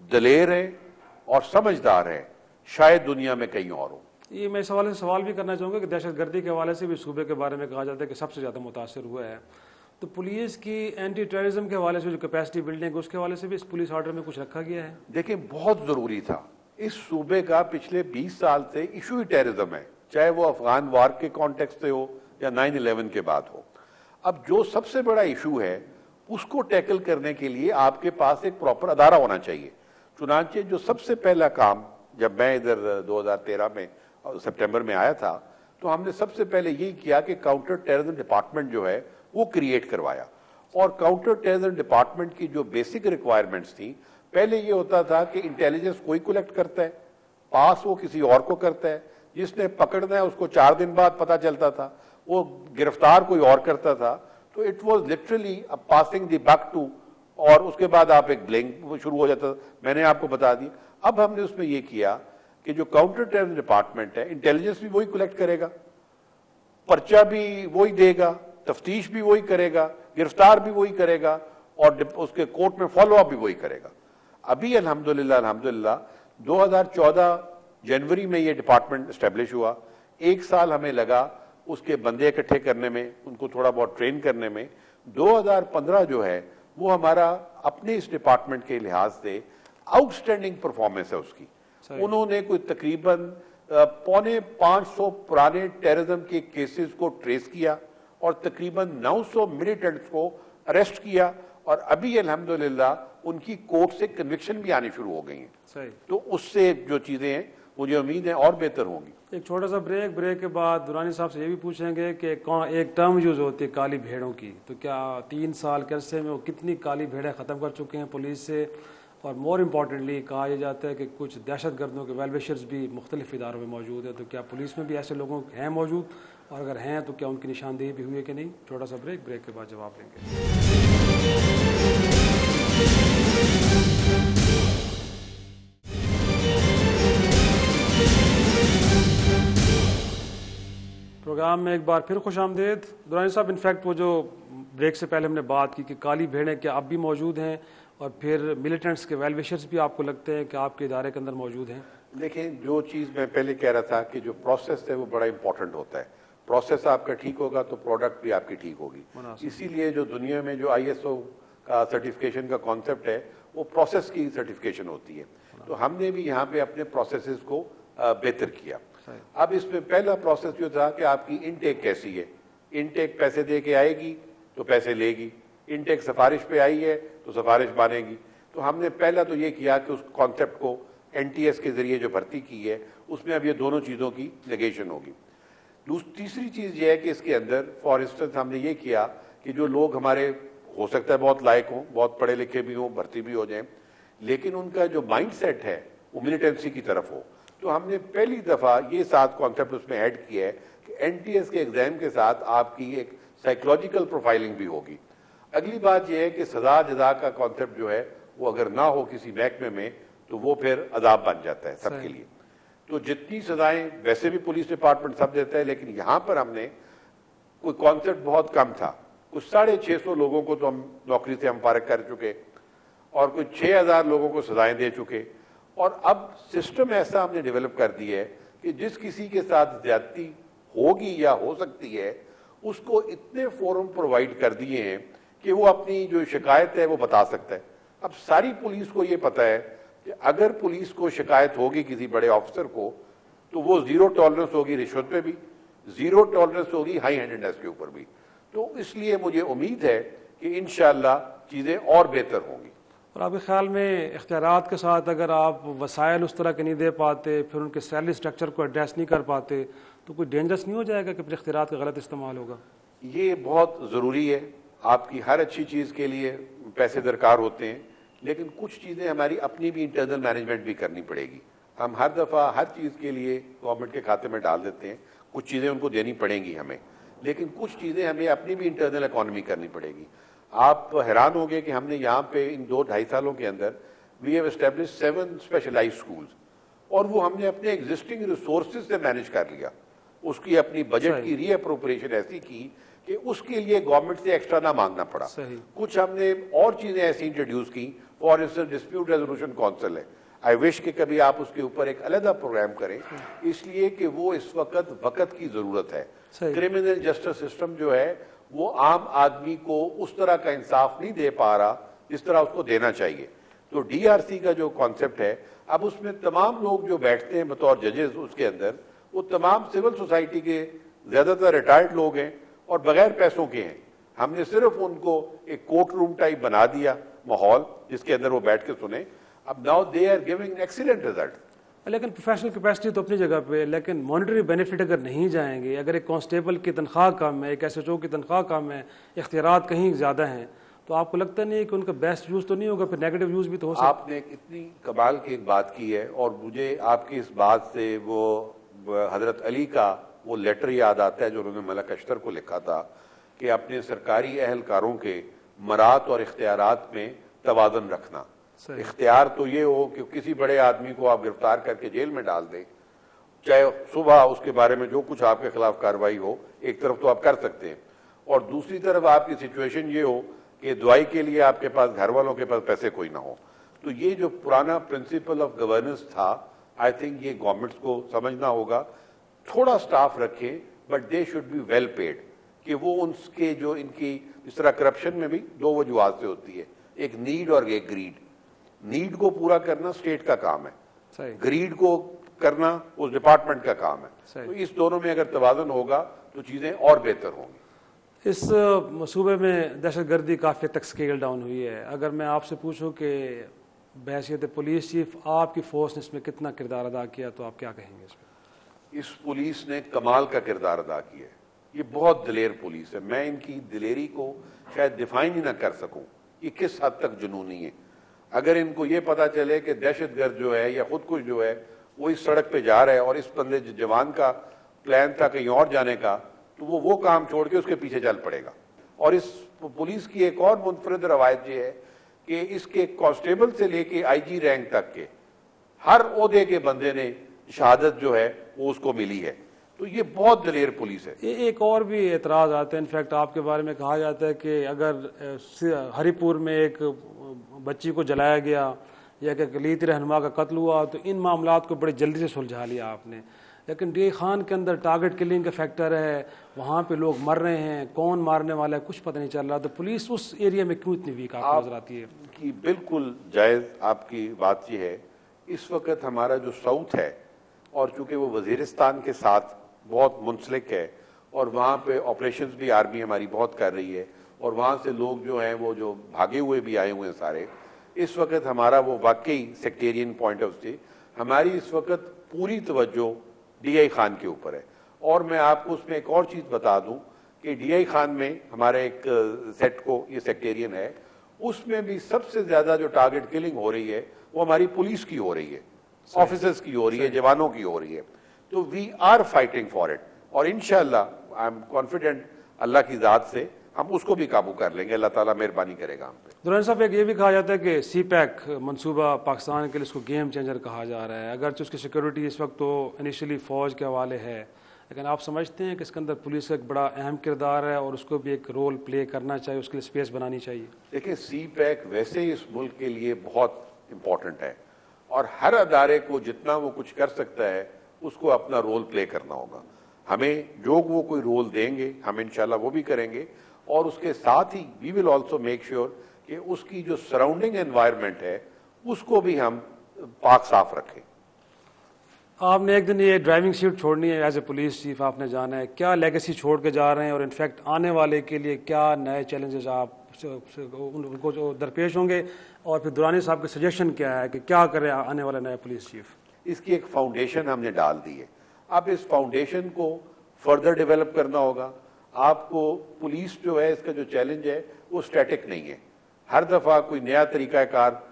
दलेर हैं और समझदार हैं, शायद दुनिया में कहीं और हो। ये मैं इस हवाले से सवाल भी करना चाहूँगा कि दहशतगर्दी के हवाले से भी सूबे के बारे में कहा जाता है कि सबसे ज़्यादा मुतासर हुआ है, तो पुलिस की एंटी टेररिज्म के हवाले से जो कैपेसिटी बिल्डिंग उसके हवाले से भी इस पुलिस ऑर्डर में कुछ रखा गया है? देखिए बहुत ज़रूरी था। इस सूबे का पिछले 20 साल से इशू ही टेररिज्म है, चाहे वो अफगान वार के कॉन्टेक्स्ट से हो या 9/11 के बाद हो। अब जो सबसे बड़ा इशू है उसको टैकल करने के लिए आपके पास एक प्रॉपर अदारा होना चाहिए। चुनांचे जो सबसे पहला काम, जब मैं इधर 2013 में सितंबर में आया था, तो हमने सबसे पहले यही किया कि काउंटर टेररिज्म डिपार्टमेंट जो है वो क्रिएट करवाया। और काउंटर टेररिज्म डिपार्टमेंट की जो बेसिक रिक्वायरमेंट्स थी, पहले ये होता था कि इंटेलिजेंस कोई कलेक्ट करता है, पास वो किसी और को करता है, जिसने पकड़ना है उसको 4 दिन बाद पता चलता था, वो गिरफ्तार कोई और करता था। तो it was literally passing the buck to, और उसके बाद आप एक ब्लिंक शुरू हो जाता था। मैंने आपको बता दी। अब हमने उसमें यह किया कि जो काउंटर टेररिज्म डिपार्टमेंट है, इंटेलिजेंस भी वही कलेक्ट करेगा, पर्चा भी वही देगा, तफ्तीश भी वही करेगा, गिरफ्तार भी वही करेगा और उसके कोर्ट में फॉलो अप भी वही करेगा। अभी अल्हम्दुलिल्लाह 2014 जनवरी में ये डिपार्टमेंट एस्टेब्लिश हुआ। 1 साल हमें लगा उसके बंदे इकट्ठे करने में, उनको थोड़ा बहुत ट्रेन करने में। 2015 जो है वो हमारा अपने इस डिपार्टमेंट के लिहाज से आउटस्टैंडिंग परफॉर्मेंस है उसकी। उन्होंने कोई तकरीबन 450 पुराने टेररिज्म के केसेस को ट्रेस किया और तकरीबन 900 मिलिटेंट्स को अरेस्ट किया, और अभी अल्हम्दुलिल्लाह उनकी कोर्ट से कन्विक्शन भी आनी शुरू हो गई हैं। तो उससे जो चीजें हैं मुझे उम्मीद है और बेहतर होंगी। एक छोटा सा ब्रेक के बाद दुरानी साहब से ये भी पूछेंगे कि एक टर्म यूज होती है काली भेड़ों की, तो क्या 3 साल के अरसे में वो कितनी काली भेड़ें ख़त्म कर चुके हैं पुलिस से? और मोर इम्पॉर्टेंटली कहा यह जाता है कि कुछ दहशतगर्दों के वेलविशर्स भी मुख्तलिफ इदारों में मौजूद है, तो क्या पुलिस में भी ऐसे लोगों हैं मौजूद, और अगर हैं तो क्या उनकी निशानदेही भी हुई है कि नहीं? छोटा सा ब्रेक के बाद जवाब देंगे। प्रोग्राम में एक बार फिर खुश आमदेद। दुरानी साहब, इनफैक्ट वो जो ब्रेक से पहले हमने बात की कि काली भेड़ें क्या अब भी मौजूद हैं, और फिर मिलिटेंट्स के वेलविशर्स भी आपको लगते हैं कि आपके इदारे के अंदर मौजूद हैं? देखिए, जो चीज़ मैं पहले कह रहा था कि जो प्रोसेस है वो बड़ा इंपॉर्टेंट होता है। प्रोसेस आपका ठीक होगा तो प्रोडक्ट भी आपकी ठीक होगी। इसीलिए जो दुनिया में जो ISO का सर्टिफिकेशन का कॉन्सेप्ट है वो प्रोसेस की सर्टिफिकेशन होती है। तो हमने भी यहाँ पे अपने प्रोसेसेस को बेहतर किया। अब इसमें पहला प्रोसेस जो था कि आपकी इनटेक कैसी है। इनटेक पैसे दे के आएगी तो पैसे लेगी, इनटेक सिफारिश पे आई है तो सिफारिश मानेगी। तो हमने पहला तो ये किया कि उस कॉन्सेप्ट को NTS के जरिए जो भर्ती की है उसमें अब ये दोनों चीज़ों की नेगेशन होगी। तीसरी चीज़ ये है कि इसके अंदर फॉर इंस्टेंस हमने ये किया कि जो लोग हमारे हो सकता है बहुत लायक हों, बहुत पढ़े लिखे भी हों, भर्ती भी हो जाएं, लेकिन उनका जो माइंड सेट है वो मिलिटेंसी की तरफ हो। तो हमने पहली दफ़ा ये 7 कॉन्सेप्ट उसमें ऐड किया है कि NTS के एग्जाम के साथ आपकी एक साइकोलॉजिकल प्रोफाइलिंग भी होगी। अगली बात यह है कि सजा जदा का कॉन्सेप्ट जो है वो अगर ना हो किसी महकमे में तो वो फिर अदाब बन जाता है सबके लिए। तो जितनी सजाएं वैसे भी पुलिस डिपार्टमेंट सब देता है, लेकिन यहाँ पर हमने कोई कॉन्सेप्ट बहुत कम था। कुछ 650 लोगों को तो हम नौकरी से हम फारिग कर चुके और कुछ 6000 लोगों को सजाएं दे चुके। और अब सिस्टम ऐसा हमने डेवलप कर दिया है कि जिस किसी के साथ ज्यादती होगी या हो सकती है उसको इतने फोरम प्रोवाइड कर दिए हैं कि वो अपनी जो शिकायत है वो बता सकता है। अब सारी पुलिस को ये पता है कि अगर पुलिस को शिकायत होगी किसी बड़े ऑफिसर को, तो वो जीरो टॉलरेंस होगी रिश्वत पे भी, जीरो टॉलरेंस होगी हाई हैंडेडनेस के ऊपर भी। तो इसलिए मुझे उम्मीद है कि इंशाअल्लाह चीज़ें और बेहतर होंगी। और आपके ख्याल में इख्तियारात के साथ अगर आप वसाइल उस तरह के नहीं दे पाते, फिर उनके सैलरी स्ट्रक्चर को एड्रेस नहीं कर पाते, तो कोई डेंजरस नहीं हो जाएगा कि फिर इख्तियारात का गलत इस्तेमाल होगा? ये बहुत ज़रूरी है। आपकी हर अच्छी चीज़ के लिए पैसे दरकार होते हैं, लेकिन कुछ चीज़ें हमारी अपनी भी इंटरनल मैनेजमेंट भी करनी पड़ेगी। हम हर दफ़ा हर चीज़ के लिए गवर्नमेंट के खाते में डाल देते हैं, कुछ चीज़ें उनको देनी पड़ेंगी हमें, लेकिन कुछ चीज़ें हमें अपनी भी इंटरनल इकॉनमी करनी पड़ेगी। आप हैरान होंगे कि हमने यहाँ पे इन 2-2.5 सालों के अंदर we have establish 7 specialised schools, और वो हमने अपने एग्जिस्टिंग रिसोर्सेज से मैनेज कर लिया। उसकी अपनी बजट की रीअप्रोप्रिएशन ऐसी की कि उसके लिए गवर्नमेंट से एक्स्ट्रा ना मांगना पड़ा। कुछ हमने और चीजें ऐसी इंट्रोड्यूस की, for instance dispute resolution council है। आई विश कि कभी आप उसके ऊपर एक अलग प्रोग्राम करें, इसलिए कि वो इस वक्त की जरूरत है। क्रिमिनल जस्टिस सिस्टम जो है वो आम आदमी को उस तरह का इंसाफ नहीं दे पा रहा जिस तरह उसको देना चाहिए। तो डीआरसी का जो कॉन्सेप्ट है, अब उसमें तमाम लोग जो बैठते हैं बतौर जजेस उसके अंदर, वो तमाम सिविल सोसाइटी के ज्यादातर रिटायर्ड लोग हैं और बगैर पैसों के हैं। हमने सिर्फ उनको एक कोर्ट रूम टाइप बना दिया माहौल जिसके अंदर वो बैठ के सुने। अब now they are giving excellent result. लेकिन प्रोफेशनल कैपेसिटी तो अपनी जगह पे, लेकिन मॉनिटरी बेनिफिट अगर नहीं जाएंगे, अगर एक कांस्टेबल की तनख्वाह कम है, एक एसएचओ की तनख्वाह कम है, इख्तियारात कहीं ज़्यादा हैं, तो आपको लगता नहीं है कि उनका बेस्ट यूज़ तो नहीं होगा, फिर नेगेटिव यूज़ भी तो हो सकता है? आपने इतनी कमाल की एक बात की है, और मुझे आपकी इस बात से वो हजरत अली का वो लेटर याद आता है जो उन्होंने मलक अश्तर को लिखा था कि अपने सरकारी अहलकारों के मरात और इख्तियारात में तवाज़ुन रखना। इख्तियार तो ये हो कि किसी बड़े आदमी को आप गिरफ्तार करके जेल में डाल दें, चाहे सुबह उसके बारे में जो कुछ आपके खिलाफ कार्रवाई हो, एक तरफ तो आप कर सकते हैं, और दूसरी तरफ आपकी सिचुएशन ये हो कि दवाई के लिए आपके पास घर वालों के पास पैसे कोई ना हो। तो ये जो पुराना प्रिंसिपल ऑफ गवर्नेंस था, आई थिंक ये गवर्नमेंट्स को समझना होगा। थोड़ा स्टाफ रखें, but they should be well paid, कि वो उनके जो इनकी इस तरह करप्शन में भी 2 वजूहात से होती है, एक नीड और एक ग्रीड। नीड को पूरा करना स्टेट का काम है, ग्रीड को करना उस डिपार्टमेंट का काम है। तो इस दोनों में अगर तवाज़ुन होगा तो चीजें और बेहतर होंगी। इस सूबे में दहशतगर्दी काफ़ी तक स्केल डाउन हुई है। अगर मैं आपसे पूछूं कि बहैसियत पुलिस चीफ आपकी फोर्स ने इसमें कितना किरदार अदा किया, तो आप क्या कहेंगे इसमें? इस पुलिस ने कमाल का किरदार अदा किया है। ये बहुत दिलेर पुलिस है। मैं इनकी दिलेरी को शायद डिफाइन ही ना कर सकूं कि किस हद तक जुनूनी है। अगर इनको ये पता चले कि दहशतगर्द जो है या खुदकुश जो है वो इस सड़क पे जा रहा है और इस बंदे जवान का प्लान था कहीं और जाने का, तो वो काम छोड़ के उसके पीछे चल पड़ेगा। और इस पुलिस की एक और मुनफरिद रवायत ये है कि इसके कांस्टेबल से लेके आईजी रैंक तक के हर ओहदे के बंदे ने शहादत जो है वो उसको मिली है। तो ये बहुत दलेर पुलिस है। एक और भी एतराज आता है, इनफैक्ट आपके बारे में कहा जाता है कि अगर हरिपुर में एक बच्ची को जलाया गया या कि अक़लीती रहनुमा का कत्ल हुआ, तो इन मामलात को बड़ी जल्दी से सुलझा लिया आपने। लेकिन डी खान के अंदर टारगेट किलिंग का फैक्टर है, वहाँ पे लोग मर रहे हैं, कौन मारने वाला है कुछ पता नहीं चल रहा। तो पुलिस उस एरिया में क्यों इतनी वीक आपको नजर आती है? कि बिल्कुल जायज़ आपकी बात यह है। इस वक्त हमारा जो साउथ है, और चूंकि वो वजीरिस्तान के साथ बहुत मुंसलिक है, और वहाँ पे ऑपरेशंस भी आर्मी हमारी बहुत कर रही है, और वहाँ से लोग जो हैं वो जो भागे हुए भी आए हुए हैं सारे। इस वक्त हमारा वो वाकई सेक्टेरियन पॉइंट ऑफ व्यू, हमारी इस वक्त पूरी तवज्जो डीआई खान के ऊपर है। और मैं आपको उसमें एक और चीज़ बता दूं कि डीआई खान में हमारे एक सेट को ये सेक्टेरियन है, उसमें भी सबसे ज्यादा जो टारगेट किलिंग हो रही है वो हमारी पुलिस की हो रही है, ऑफिसर्स की हो रही है, जवानों की हो रही है। तो we are fighting for it, और इंशाल्लाह आई एम कॉन्फिडेंट अल्लाह की जात से हम उसको भी काबू कर लेंगे। अल्लाह ताला मेहरबानी करेगा हम पे। दुरानी साहब, एक ये भी कहा जाता है कि CPEC मंसूबा पाकिस्तान के लिए इसको गेम चेंजर कहा जा रहा है। अगरचे उसकी सिक्योरिटी इस वक्त तो इनिशियली फौज के हवाले है, लेकिन आप समझते हैं कि इसके अंदर पुलिस का एक बड़ा अहम किरदार है और उसको भी एक रोल प्ले करना चाहिए, उसके लिए स्पेस बनानी चाहिए? देखिए, CPEC वैसे ही इस मुल्क के लिए बहुत इंपॉर्टेंट है, और हर अदारे को जितना वो कुछ कर सकता है उसको अपना रोल प्ले करना होगा। हमें जो वो कोई रोल देंगे हम इंशाल्लाह वो भी करेंगे, और उसके साथ ही we will also make sure कि उसकी जो सराउंडिंग एनवायरनमेंट है उसको भी हम पाक साफ रखें। आपने एक दिन ये ड्राइविंग सीट छोड़नी है एज ए पुलिस चीफ, आपने जाना है क्या लेगेसी छोड़ के जा रहे हैं, और इनफैक्ट आने वाले के लिए क्या नए चैलेंजेस आप उनको जो दरपेश होंगे, और फिर दुरानी साहब के सजेशन क्या है कि क्या करे आने वाले नए पुलिस चीफ? इसकी एक फाउंडेशन हमने डाल दी है, अब इस फाउंडेशन को फर्दर डेवलप करना होगा। आपको पुलिस जो है इसका जो चैलेंज है वो स्टैटिक नहीं है, हर दफा कोई नया तरीकाकार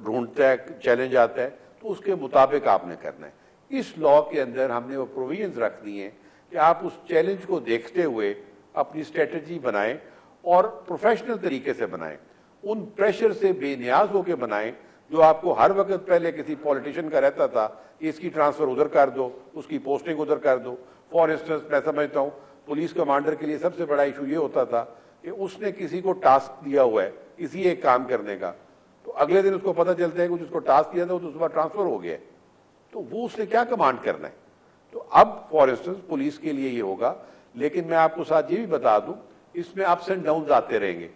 ढूंढता है, चैलेंज आता है, तो उसके मुताबिक आपने करना है। इस लॉ के अंदर हमने वो प्रोविजंस रख दी हैं कि आप उस चैलेंज को देखते हुए अपनी स्ट्रेटजी बनाएं और प्रोफेशनल तरीके से बनाएं, उन प्रेशर से बेनियाज होकर बनाएं जो आपको हर वक्त पहले किसी पॉलिटिशियन का रहता था, इसकी ट्रांसफर उधर कर दो, उसकी पोस्टिंग उधर कर दो। फॉर इंस्टेंस मैं समझता हूँ पुलिस कमांडर के लिए सबसे बड़ा इशू ये होता था कि उसने किसी को टास्क दिया हुआ है किसी एक काम करने का, तो अगले दिन उसको पता चलता है कि जिसको टास्क दिया था वो तो उसके बाद ट्रांसफर हो गया, तो वो उसने क्या कमांड करना है। तो अब फॉर इंस्टेंस पुलिस के लिए ये होगा, लेकिन मैं आपको साथ ये भी बता दूं इसमें अप्स एंड डाउन्स आते रहेंगे।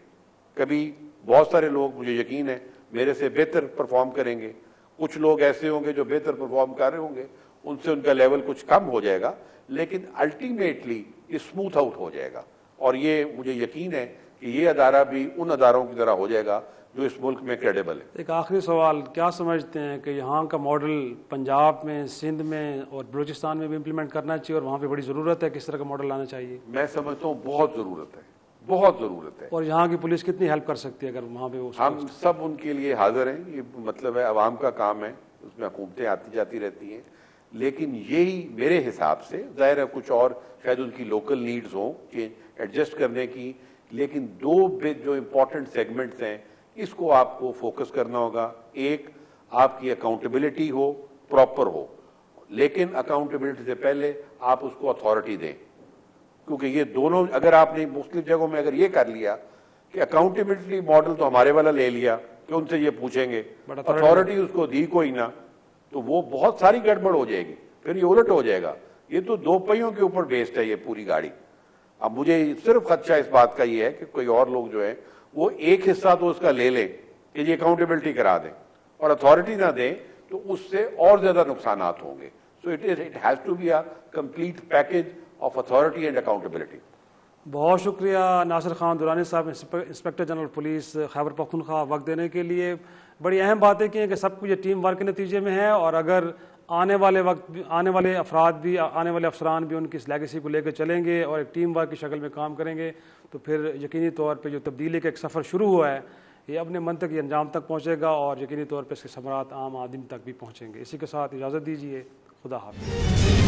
कभी बहुत सारे लोग, मुझे यकीन है, मेरे से बेहतर परफॉर्म करेंगे, कुछ लोग ऐसे होंगे जो बेहतर परफॉर्म कर रहे होंगे, उनसे उनका लेवल कुछ कम हो जाएगा, लेकिन अल्टीमेटली ये स्मूथ आउट हो जाएगा। और ये मुझे यकीन है कि ये अदारा भी उन अदारों की तरह हो जाएगा जो इस मुल्क में क्रेडिबल है। एक आखिरी सवाल, क्या समझते हैं कि यहाँ का मॉडल पंजाब में, सिंध में और बलूचिस्तान में भी इम्प्लीमेंट करना चाहिए, और वहाँ पे बड़ी ज़रूरत है, किस तरह का मॉडल लाना चाहिए? मैं समझता हूँ बहुत ज़रूरत है, बहुत ज़रूरत है। और यहाँ की पुलिस कितनी हेल्प कर सकती है अगर वहाँ पे वो? हम सब उनके लिए हाजिर हैं, ये मतलब है अवाम का काम है, उसमें हुकूमतें आती जाती रहती हैं, लेकिन यही मेरे हिसाब से, जाहिर है कुछ और शायद उनकी लोकल नीड्स हों कि एडजस्ट करने की, लेकिन दो जो इम्पोर्टेंट सेगमेंट्स हैं इसको आपको फोकस करना होगा। एक, आपकी अकाउंटेबिलिटी हो, प्रॉपर हो, लेकिन अकाउंटेबिलिटी से पहले आप उसको अथॉरिटी दें, क्योंकि ये दोनों अगर आपने मुख्तलिफ जगहों में अगर ये कर लिया कि अकाउंटेबिलिटी मॉडल तो हमारे वाला ले लिया कि उनसे ये पूछेंगे, अथॉरिटी उसको दी कोई ना, तो वो बहुत सारी गड़बड़ हो जाएगी, फिर ये उलट हो जाएगा। ये तो दो पहियों के ऊपर बेस्ड है ये पूरी गाड़ी। अब मुझे सिर्फ खदशा इस बात का ये है कि कोई और लोग जो है वो एक हिस्सा तो उसका ले लें कि ये अकाउंटेबिलिटी करा दें और अथॉरिटी ना दें, तो उससे और ज्यादा नुकसान होंगे। So it has to be a complete package of authority and accountability. बहुत शुक्रिया नासिर खान दुरानी साहब, inspector general police Khyber Pakhtunkhwa, वक्त देने के लिए। बड़ी अहम बातें की हैं कि सब कुछ ये टीम वर्क के नतीजे में है, और अगर आने वाले वक्त आने वाले अफराद भी, आने वाले अफसरान भी उनकी इस लेगेसी को लेकर चलेंगे और एक टीम वर्क की शक्ल में काम करेंगे, तो फिर यकीनी तौर पे जो तब्दीली का एक सफ़र शुरू हुआ है ये अपने मन तक, ये अंजाम तक पहुँचेगा, और यकीनी तौर पर इसके समरात आम आदमी तक भी पहुँचेंगे। इसी के साथ इजाज़त दीजिए, खुदा हाफ़िज़।